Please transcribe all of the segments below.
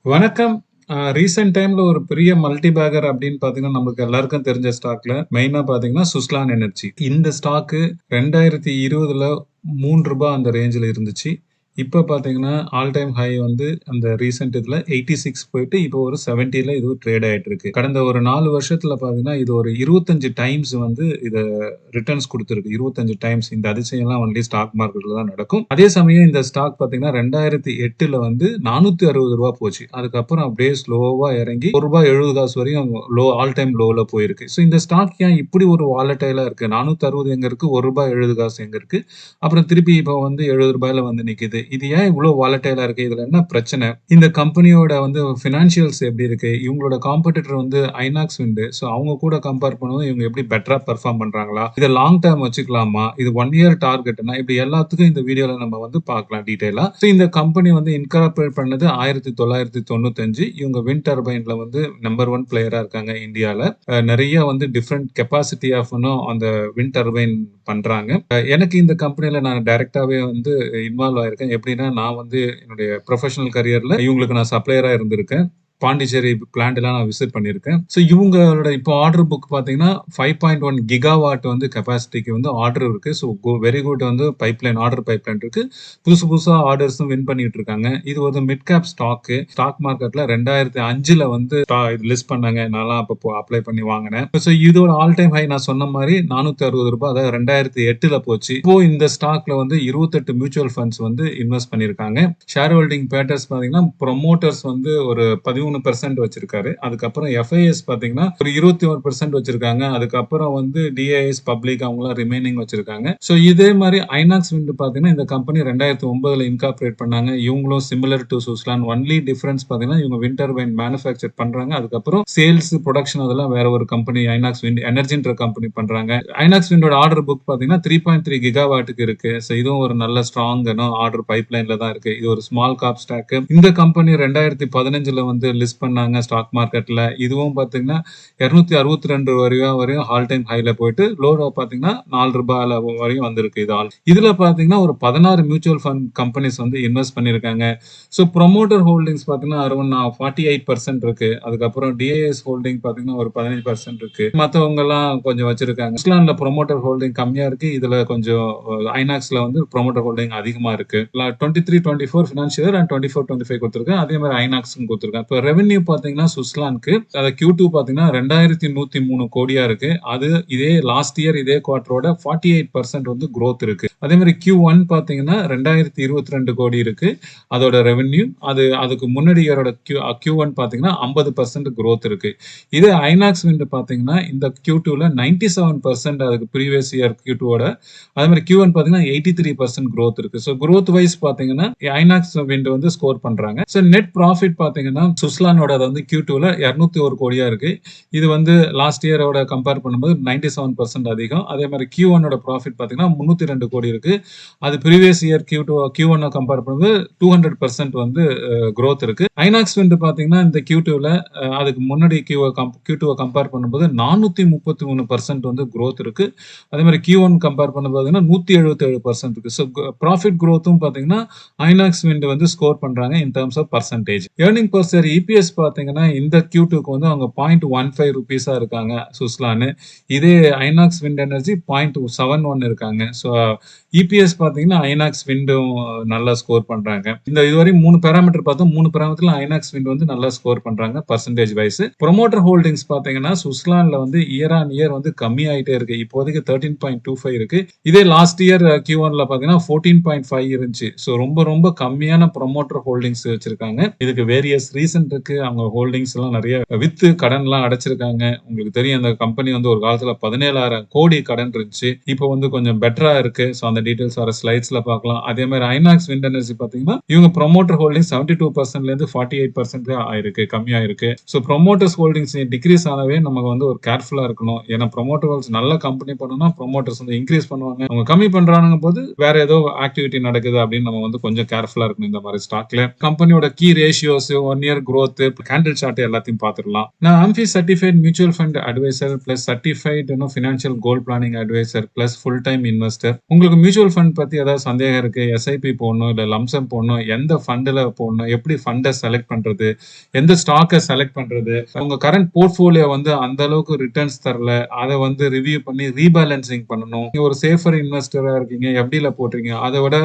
வணக்கம். ரீசென்ட் டைம்ல ஒரு பெரிய மல்டி பேக்கர் அப்படின்னு பார்த்தீங்கன்னா, நமக்கு எல்லாருக்கும் தெரிஞ்ச ஸ்டாக்ல மெயினா பார்த்தீங்கன்னா, சுஸ்லான் எனர்ஜி. இந்த ஸ்டாக்கு 2020ல ரூ. 3 அந்த ரேஞ்சுல இருந்துச்சு. இப்ப பார்த்தீங்கன்னா, ஆல் டைம் ஹை வந்து அந்த ரீசென்ட் இதுல 86 போயிட்டு இப்போ ஒரு 70ல இது ட்ரேட் ஆயிட்டு இருக்கு. கடந்த ஒரு 4 வருஷத்துல பார்த்தீங்கன்னா, இது ஒரு 25 டைம்ஸ் வந்து இத ரிட்டர்ன்ஸ் குடுத்திருக்கு. 25 டைம்ஸ். இந்த அதிசயம்லாம் ஒன்லி ஸ்டாக் மார்க்கெட்ல தான் நடக்கும். அதே சமயம் இந்த ஸ்டாக் பார்த்தீங்கன்னா, 2008ல வந்து ரூ. 460 போச்சு. அதுக்கப்புறம் அப்படியே ஸ்லோவா இறங்கி ரூ. 1.70 வரையும் ஆல் டைம் லோல போயிருக்கு. ஸோ இந்த ஸ்டாக் ஏன் இப்படி ஒரு வாலடைலா இருக்கு? 460 எங்க இருக்கு? ரூ. 1.70 எங்க இருக்கு? அப்புறம் திருப்பி இப்போ வந்து ரூ. 70ல வந்து நிக்குது. இது ஏன் இவ்ளோ வாலடைலா இருக்கு? இதுல என்ன பிரச்சனை? இந்த கம்பெனியோட வந்து ஃபினான்ஷியல்ஸ் எப்படி இருக்கு? இவங்களோட காம்படிட்டர் வந்து ஐநாக்ஸ் விண்ட். சோ அவங்க கூட கம்பேர் பண்ணும்போது இவங்க எப்படி பெட்டரா பெர்ஃபார்ம் பண்றாங்களா? இத லாங் டெர்ம் வச்சுக்கலாமா? இது 1 இயர் டார்கெட்னா இப்படி எல்லாத்துக்கும் இந்த வீடியோல நம்ம வந்து பார்க்கலாம் டீடைலா. சோ இந்த கம்பெனி வந்து இன்கார்பரேட் பண்ணது 1995. இவங்க விண்ட் டர்பைன்ல வந்து நம்பர் 1 பிளேயரா இருக்காங்க இந்தியால. நிறைய வந்து டிஃபரெண்ட் கெப்பாசிட்டி ஆஃப் அந்த விண்ட் டர்பைன் பண்றாங்க. எனக்கு இந்த கம்பெனில நான் டைரக்டாவே வந்து இன்வால்வ் ஆயிருக்கேன். எப்படின்னா, நான் வந்து என்னுடைய ப்ரொஃபஷனல் கரியர்ல இவங்களுக்கு நான் சப்ளையரா இருந்திருக்கேன். பாண்டிச்சேரி பிளான்ட் எல்லாம் நான் விசிட் பண்ணியிருக்கேன். ஸோ இவங்களோட இப்போ ஆர்டர் புக் பார்த்தீங்கன்னா 5.1 கிகாவாட் வந்து கெப்பாசிட்டிக்கு வந்து ஆர்டர் இருக்கு. ஸோ வெரி குட் வந்து ஆர்டர் பைப்லைன் இருக்கு. புதுசு புதுசா ஆர்டர்ஸும் வின் பண்ணிட்டு இருக்காங்க. இது ஒரு மிட் கேப் ஸ்டாக் மார்க்கெட்ல 2005ல வந்து லிஸ்ட் பண்ணாங்க. நான்லாம் அப்போ அப்ளை பண்ணி வாங்கினேன். ஸோ இதோட ஆல் டைம் ஹை நான் சொன்ன மாதிரி ரூ. 460, அதாவது 2008ல போச்சு. இப்போ இந்த ஸ்டாக்ல வந்து 28 மியூச்சுவல் ஃபண்ட்ஸ் வந்து இன்வெஸ்ட் பண்ணிருக்காங்க. ஷேர் ஹோல்டிங் பேட்டர்ஸ் பாத்தீங்கன்னா, ப்ரொமோட்டர்ஸ் வந்து ஒரு 13% வச்சிருக்காரு. அதுக்கப்புறம் எஃப்ஐஎஸ் பாத்தீங்கன்னா ஒரு 21% வச்சிருக்காங்க. அதுக்கப்புறம் வந்து டிஐஎஸ் பப்ளிக் அவங்களாம் ரிமைனிங் வச்சிருக்காங்க. சோ இதே மாதிரி ஐநாக்ஸ் விண்ட் பாத்தீங்கன்னா இந்த கம்பெனி 2009ல இன்கார்பரேட் பண்ணாங்க. இவங்களும் similar to Suzlon. Only difference பாத்தீங்கன்னா இவங்க விண்ட் டர்பைன் மேனுஃபேக்சர் பண்றாங்க. அதுக்கப்புறம் சேல்ஸ் ப்ரொடக்ஷன் அதெல்லாம் வேற ஒரு கம்பெனி ஐநாக்ஸ் விண்ட் எனர்ஜின்ற கம்பெனி பண்றாங்க. ஐநாக்ஸ் விண்டோட ஆர்டர் புக் பாத்தீங்கன்னா 3.3 கிகாவாட்டுக்கு இருக்கு. சோ இதுவும் ஒரு நல்ல ஸ்ட்ராங் ஆர்டர் பைப்லைன்ல தான் இருக்கு. இது ஒரு ஸ்மால் காப் ஸ்டாக். இந்த கம்பெனி 2015ல வந்து லிஸ்ட் பண்ணாங்க ஸ்டாக் மார்க்கெட்ல. இதுவும் பாத்தீங்கன்னா 262 வரையும் ஆல் டைம் ஹைல போயிட்டு லோல பாத்தீங்கன்னா ரூ. 4 வரையும் வந்திருக்கு. இதுல பாத்தீங்கன்னா ஒரு 16 மியூச்சுவல் ஃபண்ட் கம்பெனிஸ் வந்து இன்வெஸ்ட் பண்ணிருக்காங்க. சோ ப்ரொமோட்டர் ஹோல்டிங்ஸ் பாத்தீங்கன்னா அரௌண்ட் 48% இருக்கு. அதுக்கப்புறம் டிஐஎஸ் ஹோல்டிங் பாத்தீங்கன்னா ஒரு 15% இருக்கு. மத்தவங்க எல்லாம் கொஞ்சம் வச்சிருக்காங்க. இஸ்லாம்ல ப்ரொமோட்டர் ஹோல்டிங் கம்மியா இருக்கு. இதுல கொஞ்சம் ஐநாக்ஸ்ல வந்து ப்ரொமோட்டர் ஹோல்டிங் அதிகமா இருக்கு. 23-24 ஃபினான்ஷியல் அண்ட் 24-25 கொடுத்திருக்கேன். அதே மாதிரி ஐநாக்ஸ்க்கும் கொடுத்திருக்கேன். இப்போ ரெவென்யூ பாத்தீங்கன்னா சுஸ்லானுக்கு அது Q2 பாத்தீங்கன்னா 2103 கோடியா இருக்கு. அது இதே லாஸ்ட் இயர் இதே குவார்டரோட 48% வந்து growth இருக்கு. அதே மாதிரி Q1 பாத்தீங்கன்னா 2022 கோடி இருக்கு அதோட ரெவென்யூ. அதுக்கு முன்னாடி இயரோட Q1 பாத்தீங்கன்னா 50% growth இருக்கு. இதே ஐநாக்ஸ் விண்ட் பாத்தீங்கன்னா இந்த Q2ல 97% அதுக்கு ப்ரீவியஸ் இயர் Q2ஓட. அதே மாதிரி Q1 பாத்தீங்கன்னா 83% growth இருக்கு. ஸோ growth வைஸ் பாத்தீங்கன்னா ஐநாக்ஸ் விண்ட் வந்து ஸ்கோர் பண்றாங்க. ஸோ நெட் ப்ராஃபிட் பாத்தீங்கன்னா சுஸ்லானோட வந்து Q2ல 201 கோடியா இருக்கு. இது வந்து லாஸ்ட் இயரோட கம்பேர் பண்ணும்போது 97% அதிகம். அதே மாதிரி Q1ஓட ப்ராஃபிட் பாத்தீங்கன்னா 302 கோடி இருக்கு. அது ப்ரீவியஸ் இயர் Q1 கம்பேர் பண்ணும்போது 200% வந்து growth இருக்கு. ஐநாக்ஸ் விண்ட் பாத்தீங்கன்னா இந்த Q2ல அதுக்கு முன்னாடி Q2 கம்பேர் பண்ணும்போது 433% வந்து growth இருக்கு. அதே மாதிரி Q1 கம்பேர் பண்ணும்போது 177% இருக்கு. ஸோ ப்ராஃபிட் growthம் பாத்தீங்கன்னா ஐநாக்ஸ் விண்ட் வந்து ஸ்கோர் பண்றாங்க in terms of percentage. Earning per share EPS பாத்தீங்கன்னா இந்த Q2க்கு வந்து அவங்க 0.15 ருபீஸா இருக்காங்க சுஸ்லானு. இதே ஐநாக்ஸ் விண்ட் எனர்ஜி 0.71 இருக்காங்க. ஸோ இபிஎஸ் பாத்தீங்கன்னா ஐநாக்ஸ் விண்டும் நல்லா ஸ்கோர் பண்றாங்க. இதுவரை 3 பேராமீட்டர் பார்த்தோம். 3 பேராமீட்டர்ல ஐநாக்ஸ் விண்ட் வந்து நல்லா ஸ்கோர் பண்றாங்க பர்சன்டேஜ் வைஸ். ப்ரொமோட்டர் ஹோல்டிங்ஸ் பாத்தீங்கன்னா சுஸ்லான்ல வந்து இயர் ஆன் இயர் வந்து கம்மி ஆயிட்டே இருக்கு. இப்போதைக்கு 13.25 இருக்கு. இதே லாஸ்ட் இயர் Q1ல பாத்தீங்கன்னா 14.5 இருந்துச்சு. ஸோ ரொம்ப ரொம்ப கம்மியான ப்ரொமோட்டர் ஹோல்டிங்ஸ் வச்சிருக்காங்க. இதுக்கு வேரியஸ் ரீசன் இருக்கு. அவங்க ஹோல்டிங்ஸ் எல்லாம் நிறைய வித்து கடன் எல்லாம் அடைச்சிருக்காங்க. உங்களுக்கு தெரியும் அந்த கம்பெனி வந்து ஒரு காலத்துல 17,000 கோடி கடன் இருந்துச்சு. இப்போ வந்து கொஞ்சம் பெட்டரா இருக்கு. ஸோ அந்த டீடைல்ஸ் வர ஸ்லைட்ஸ்ல பார்க்கலாம். அதே மாதிரி ஐநாக்ஸ் விண்ட் எனர்ஜி பாத்தீங்கன்னா இவங்க ப்ரொமோட்டர் ஹோல்டிங் 72%ல இருந்து 48% ஆயிருக்கு, கம்மியாயிருக்கு. ஸோ ப்ரொமோட்டர்ஸ் ஹோல்டிங்ஸ் டிக்ரீஸ் ஆனவே நமக்கு வந்து ஒரு கேர்ஃபுல்லா இருக்கணும். ஏன்னா ப்ரொமோட்டர்ஸ் நல்ல கம்பெனி பண்ணணும்னா ப்ரொமோட்டர்ஸ் வந்து இன்க்ரீஸ் பண்ணுவாங்க. அவங்க கம்மி பண்றாங்க போது வேற ஏதோ ஆக்டிவிட்டி நடக்குது அப்படின்னு நம்ம வந்து கொஞ்சம் கேர்ஃபுல்லா இருக்கணும் இந்த மாதிரி ஸ்டாக்ல. கம்பெனியோட key ratios 1 year growth growth, candle chart எல்லாத்தையும் பார்த்துடலாம். நான் AMFI certified mutual fund advisor plus certified financial goal planning advisor plus full time investor. உங்களுக்கு மியூச்சுவல் ஃபண்ட் பத்தி ஏதாவது சந்தேகம் இருக்கு, எஸ்ஐபி போடணும் இல்ல லம்சம் போடணும், எந்த ஃபண்ட்ல போடணும், எப்படி ஃபண்டை செலக்ட் பண்றது, எந்த ஸ்டாக்கை செலக்ட் பண்றது, உங்க கரண்ட் போர்ட்ஃபோலியோ வந்து அந்த அளவுக்கு ரிட்டர்ன்ஸ் தரல, அதை வந்து ரிவ்யூ பண்ணி ரீபேலன்சிங் பண்ணணும். நீங்க ஒரு சேஃபர் இன்வெஸ்டரா இருக்கீங்க, எஃப்டில போடுறீங்க, அதை விட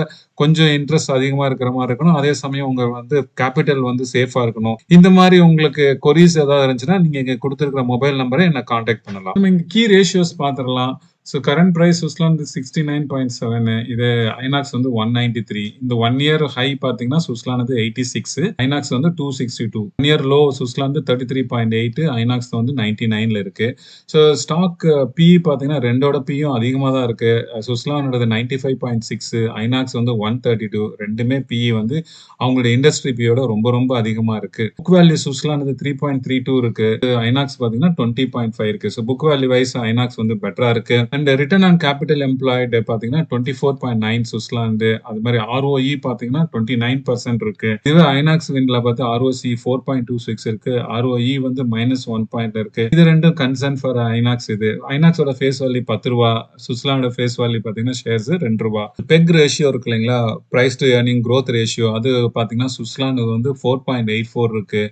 கொஞ்சம் இன்ட்ரெஸ்ட் அதிகமா இருக்கிற மாதிரி இருக்கணும், அதே சமயம் உங்க வந்து கேபிட்டல் வந்து சேஃபா இருக்கணும். இந்த மாதிரி உங்களுக்கு கொரீஸ் ஏதாவது இருந்துச்சுன்னா நீங்க இங்க கொடுத்திருக்கிற மொபைல் நம்பரை என்ன கான்டாக்ட் பண்ணலாம். நம்ம இங்க கீ ரேஷியோஸ் பாத்துடலாம். ஸோ கரண்ட் ப்ரைஸ் சுவிட்சர்லாந்து 69.7, இது ஐநாக்ஸ் வந்து 193. இந்த 1 இயர் ஹை பார்த்தீங்கன்னா சுவிட்சர்லாந்து 86, ஐநாக்ஸ் வந்து 262. 1 இயர் லோ சுவிட்சர்லாந்து 33.8, ஐநாக்ஸ் வந்து 99ல இருக்கு. ஸோ ஸ்டாக் பி பார்த்தீங்கன்னா ரெண்டோட பியும் அதிகமாக தான் இருக்கு. சுவிட்சர்லாந்தோட 95.6, ஐநாக்ஸ் வந்து 132. ரெண்டுமே பி வந்து அவங்களுடைய இண்டஸ்ட்ரி பியோட ரொம்ப ரொம்ப அதிகமா இருக்கு. புக் வேல்யூ சுவிட்சர்லாந்து 3.32 இருக்கு, ஐநாக்ஸ் பார்த்தீங்கன்னா 20.5 இருக்கு. So book value wise Inox வந்து பெட்டரா இருக்கு. And return on capital employed பார்த்தீங்கன்னா 24.9 சுவிட்சர்லாந்து. அது மாதிரி ROE பார்த்தீங்கன்னா 29% இருக்கு. இதுவே ஐநாக்ஸ் வின்ல பார்த்து ROC 4.26 இருக்கு, ROE வந்து -1 இருக்கு. இது ரெண்டும் கன்சர்ன் ஃபார் ஐநாக்ஸ். இது ஐநாக்ஸோட ஃபேஸ் வேல்யூ 10 ரூபா, சுவிட்சர்லாண்டோட ஃபேஸ் வேல்யூ பார்த்தீங்கன்னா ஷேர்ஸ் 2 ரூபா. பெக் ரேஷியோ இருக்கு இல்லைங்களா, price to earning growth ratio, அது பார்த்தீங்கன்னா சுவிட்சர்லாந்து வந்து 4.84 இருக்கு.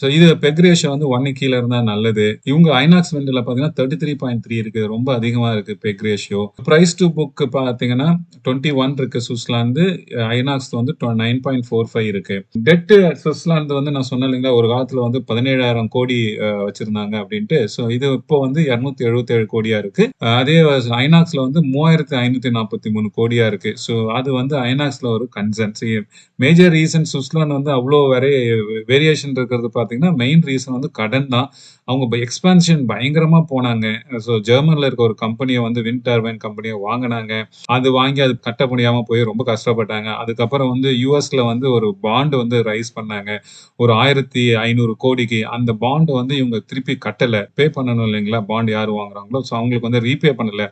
ஸோ இது பெக் ரேஷியோ வந்து 1 கீழே இருந்தா நல்லது. இவங்க ஐநாக்ஸ் வின்ல பார்த்தீங்கன்னா 33.3 இருக்கு, ரொம்ப அதிகமா இருக்கு PEG ratio. Price to book பார்த்தீங்கன்னா 21 இருக்கு சுவிட்சர்லாந்து, ஐநாக்ஸ் வந்து 9.45 இருக்கு. டெட் சுவிட்சர்லாந்து வந்து நான் சொன்னேன் இல்லைங்களா, ஒரு காலத்துல வந்து 17,000 கோடி வச்சிருந்தாங்க அப்படின்ட்டு. ஸோ இது இப்போ வந்து 277 கோடியா இருக்கு. அதே ஐநாக்ஸ்ல வந்து 3,543 கோடியா இருக்கு. ஸோ அது வந்து ஐநாக்ஸ்ல ஒரு கன்சர்ன். மேஜர் ரீசன் சுவிட்சர்லாந்து வந்து அவ்வளோ வேரியேஷன் இருக்கிறது பார்த்தீங்கன்னா மெயின் ரீசன் வந்து கடன் தான். அவங்க எக்ஸ்பான்ஷன் பயங்கரமா போனாங்க. ஸோ ஜெர்மன்ல இருக்க ஒரு கம்பெனியை வந்து விண்ட் டர்பைன் கம்பெனியை வாங்கினாங்க. அது வாங்கி அது கட்ட முடியாம போய் ரொம்ப கஷ்டப்பட்டாங்க. அதுக்கப்புறம் வந்து யூஎஸ்ல வந்து ஒரு பாண்ட் வந்து ரைஸ் பண்ணாங்க ஒரு 1,500 கோடிக்கு. அந்த பாண்ட் வந்து இவங்க திருப்பி கட்டல, பே பண்ணணும் இல்லைங்களா, பாண்ட் யார் வாங்குறாங்களோ. ஸோ அவங்களுக்கு வந்து ரீபே பண்ணல.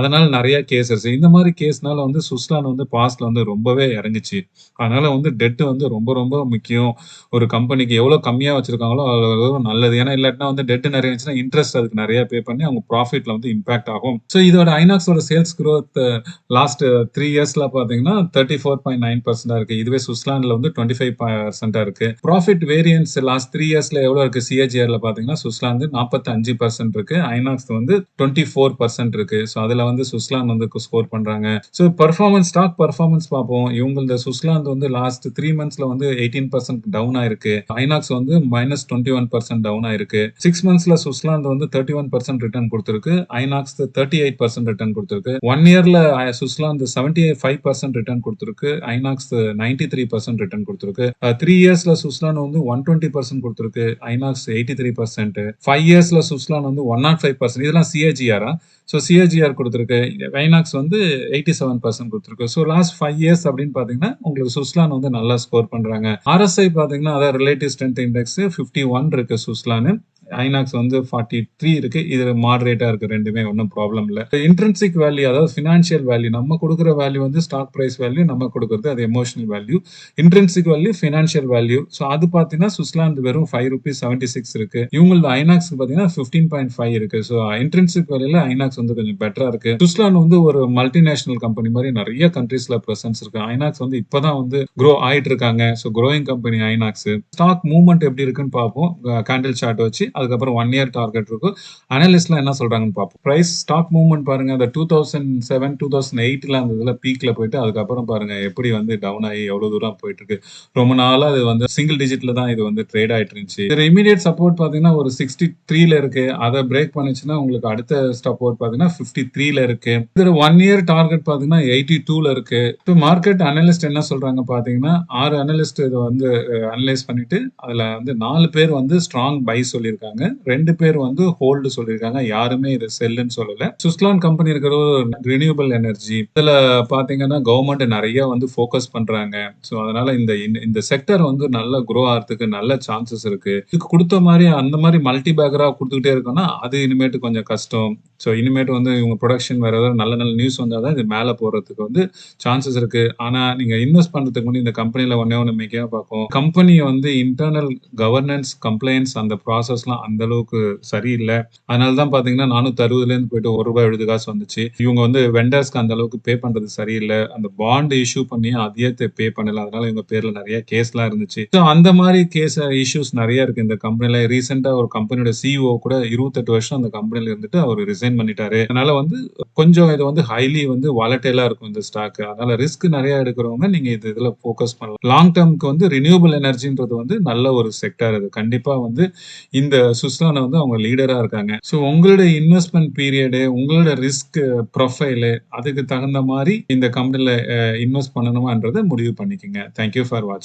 அதனால நிறைய கேசஸ், இந்த மாதிரி கேஸ்னால வந்து சுவிட்சர்லாந்து வந்து பாஸ்ட்ல வந்து ரொம்பவே இறங்குச்சு. அதனால வந்து டெட் வந்து ரொம்ப ரொம்ப முக்கியம். ஒரு கம்பெனிக்கு எவ்வளவு கம்மியா வச்சிருக்காங்களோ அவ்வளவு நல்லது. ஏன்னா இல்லாட்டினா வந்து டெட் நிறைய இருந்துச்சுன்னா இன்ட்ரெஸ்ட் அதுக்கு நிறைய பே பண்ணி அவங்க ப்ராஃபிட்ல வந்து இம்பாக்ட் ஆகும். ஸோ இதோட ஐநாக்ஸோட சேல்ஸ் growth லாஸ்ட் 3 இயர்ஸ்ல பாத்தீங்கன்னா 34.9% இருக்கு. இதுவே சுவிட்சர்லாந்துல வந்து 25% இருக்கு. ப்ராஃபிட் வேரியன்ஸ் லாஸ்ட் 3 இயர்ஸ்ல எவ்வளவு இருக்கு சிஏஜிஆர்ல பாத்தீங்கன்னா சுவிட்சர்லாந்து 45% இருக்கு, ஐநாக்ஸ் வந்து 24% இருக்கு. ஸோ அதுல வந்து சுவிட்சர்லாந்து வந்து ஸ்கோர் பண்றாங்க. ஸோ பெர்ஃபார்மன்ஸ், ஸ்டாக் பெர்ஃபார்மன்ஸ் பார்ப்போம். இவங்க சுவிட்சர்லாந்து வந்து லாஸ்ட் 3 மந்த்ஸ்ல வந்து 18% டவுன் ஆயிருக்கு, ஐநாக்ஸ் வந்து -21% டவுன் ஆயிருக்கு. 6 மந்த்ஸ்ல சுவிட்சர்லாந்து வந்து 31% ரிட்டர்ன் கொடுத்திருக்கு, ஐநாக்ஸ் 38% ரிட்டர்ன் கொடுத்திருக்கு. 1 இயர்ல சுவிட்சர்லாந்து 75% ரிட்டர்ன் கொடுத்திருக்கு, ஐநாக்ஸ் 93% ரிட்டர்ன் கொடுத்திருக்கு. 3 இயர்ஸ்ல சுவிட்சர்லாந்து வந்து 120% கொடுத்திருக்கு, ஐநாக்ஸ் 83%. 5 இயர்ஸ்ல சுவிட்சர்லாந்து வந்து 105%. இதெல்லாம் சிஏஜிஆரா? ஸோ சிஏஜிஆர் கொடுத்திருக்கு, ஐநாக்ஸ் வந்து 87% கொடுத்திருக்கு. ஸோ லாஸ்ட் 5 இயர்ஸ் அப்படின்னு பாத்தீங்கன்னா உங்களுக்கு சுவிட்சர்லாந்து வந்து நல்லா ஸ்கோர் பண்றாங்க. RSI பாத்தீங்கன்னா அதாவது ரிலேட்டிவ் ஸ்ட்ரென்த் இண்டெக்ஸ் 51 இருக்கு சுவிட்சர்லாந்து, ஐநாக்ஸ் வந்து 43 இருக்கு. இது மாடரேட்டா இருக்கு, ரெண்டுமே ஒன்றும் ப்ராப்ளம் இல்ல. இன்ட்ரின்சிக் வேல்யூ அதாவது ஃபினான்ஷியல் வேல்யூ, நம்ம கொடுக்குற வேல்யூ வந்து ஸ்டாக் பிரைஸ் வேல்யூ, நம்ம கொடுக்குறது அது emotional value. Intrinsic value, financial value. So அது பாத்தீங்கன்னா சுவிட்சர்லாந்து வெறும் ₹5.76 இருக்கு, இவங்களது ஐநாக்ஸ் பாத்தீங்கன்னா 15.5 இருக்கு. ஸோ இன்ட்ரின்சிக் வேல்யூல ஐநாக்ஸ் வந்து கொஞ்சம் பெட்டரா இருக்கு. சுவிட்சர்லாந்து வந்து ஒரு மல்டிநேஷனல் கம்பெனி மாதிரி நிறைய கண்ட்ரீஸ்ல பிரசன்ஸ் இருக்கு. ஐநாக்ஸ் வந்து இப்பதான் வந்து க்ரோ ஆயிட்டு இருக்காங்க. So growing company Inox. Stock movement எப்படி இருக்குன்னு பார்ப்போம் கேண்டில் சார்ட் வச்சு. அதுக்கப்புறம் 1 இயர் டார்கெட் இருக்கும். அனலிஸ்ட்லாம் என்ன சொல்றாங்கன்னு பார்ப்போம். பிரைஸ் ஸ்டாக் மூவ்மெண்ட் பாருங்க, அந்த 2007 2008ல அந்த இதுல பீக்ல போயிட்டு அதுக்கப்புறம் பாருங்க எப்படி வந்து டவுன் ஆகி எவ்வளவு தூரம் போயிட்டு இருக்கு. ரொம்ப நாளா அது வந்து சிங்கிள் டிஜிட்ல தான் இது வந்து ட்ரேட் ஆயிட்டு இருந்துச்சு. இது இமீடியட் சப்போர்ட் பாத்தீங்கன்னா ஒரு 63ல இருக்கு. அதை பிரேக் பண்ணுச்சுன்னா உங்களுக்கு அடுத்த சப்போர்ட் பாத்தீங்கன்னா 53ல இருக்கு. இது 1 இயர் டார்கெட் பாத்தீங்கன்னா 82ல இருக்கு. இப்போ மார்க்கெட் அனலிஸ்ட் என்ன சொல்றாங்க பாத்தீங்கன்னா 6 அனலிஸ்ட் இதை வந்து அனலைஸ் பண்ணிட்டு அதுல வந்து 4 பேர் வந்து ஸ்ட்ராங் பை சொல்லியிருக்காங்க. சொல்லியிருக்காங்க. 2 பேர் வந்து ஹோல்டு சொல்லியிருக்காங்க. யாருமே இத செல்லுன்னு சொல்லல. சுஸ்லான் கம்பெனி இருக்கிறது ஒரு ரினியூவபிள் எனர்ஜி. இதுல பார்த்தீங்கன்னா, கவர்ன்மெண்ட் நெறைய வந்து ஃபோக்கஸ் பண்றாங்க. ஸோ, அதனால இந்த செக்டார் வந்து நல்லா குரோ ஆறதுக்கு நல்ல சான்சஸ் இருக்கு. இதுக்கு குடுத்த மாரி அந்த மாரி மல்டி பேக்கரா குடுத்துக்கிட்டே இருக்கோம்னா, அது இனிமேட்டு கொஞ்சம் கஷ்டம். ஸோ, இனிமேட்டு வந்து இவங்க புரொடக்ஷன் வேற ஏதாவது நல்ல நல்ல நியூஸ் வந்தா தான் இது மேல போறதுக்கு வந்து சான்சஸ் இருக்கு. ஆனா, நீங்க இன்வெஸ்ட் பண்றதுக்கு முன்னாடி இந்த கம்பெனில ஒண்ணே ஒண்ணு முக்கியமா பார்ப்போம். கம்பெனி வந்து இன்டர்னல் கவர்னன்ஸ், கம்ப்ளையன்ஸ் அந்த ப்ராசஸ்லாம் அந்த அளவுக்கு சரியில்ல. அதனால தான் பார்த்தீங்கன்னா, 460லேருந்து போயிட்டு ரூ. 1 எழுது காசு வந்துச்சு. இவங்க வந்து வெண்டர்ஸ்க்கு அந்த அளவுக்கு பே பண்றது சரியில்ல. அந்த பாண்ட் இஷ்யூ பண்ணி அதையே பே பண்ணல. அதனால இவங்க பேர்ல நெறைய கேஸ்லாம் இருந்துச்சு. ஸோ அந்த மாரி இஷ்யூஸ் நெறைய இருக்கு இந்த கம்பெனில. ரீசென்ட்டா ஒரு கம்பெனியோட சிஇஓ கூட 28 வருஷம் அந்த கம்பெனில இருந்துட்டு அவரு ரிசைன் பண்ணிட்டாரு. அதனால வந்து கொஞ்சம் இது வந்து ஹைலி வந்து வாலடைலா இருக்கும் இந்த ஸ்டாக். அதனால ரிஸ்க் நெறைய எடுக்கிறவங்க நீங்க இதுல ஃபோக்கஸ் பண்ணலாம். லாங் டெர்ம்க்கு வந்து ரினியூவபிள் எனர்ஜின்றது வந்து நல்ல ஒரு செக்டார் அது. கண்டிப்பா வந்து இந்த சுஸ்லான்ல வந்து அவங்க லீடரா இருக்காங்க. ஸோ உங்களுடைய இன்வெஸ்ட்மென்ட் பீரியடு, உங்களோட ரிஸ்க் ப்ரொஃபைலு அதுக்கு தகுந்த மாரி இந்த கம்பெனில இன்வெஸ்ட் பண்ணணுமான்றத முடிவு பண்ணிக்கங்க. தேங்க் யூ ஃபார் வாட்சிங்.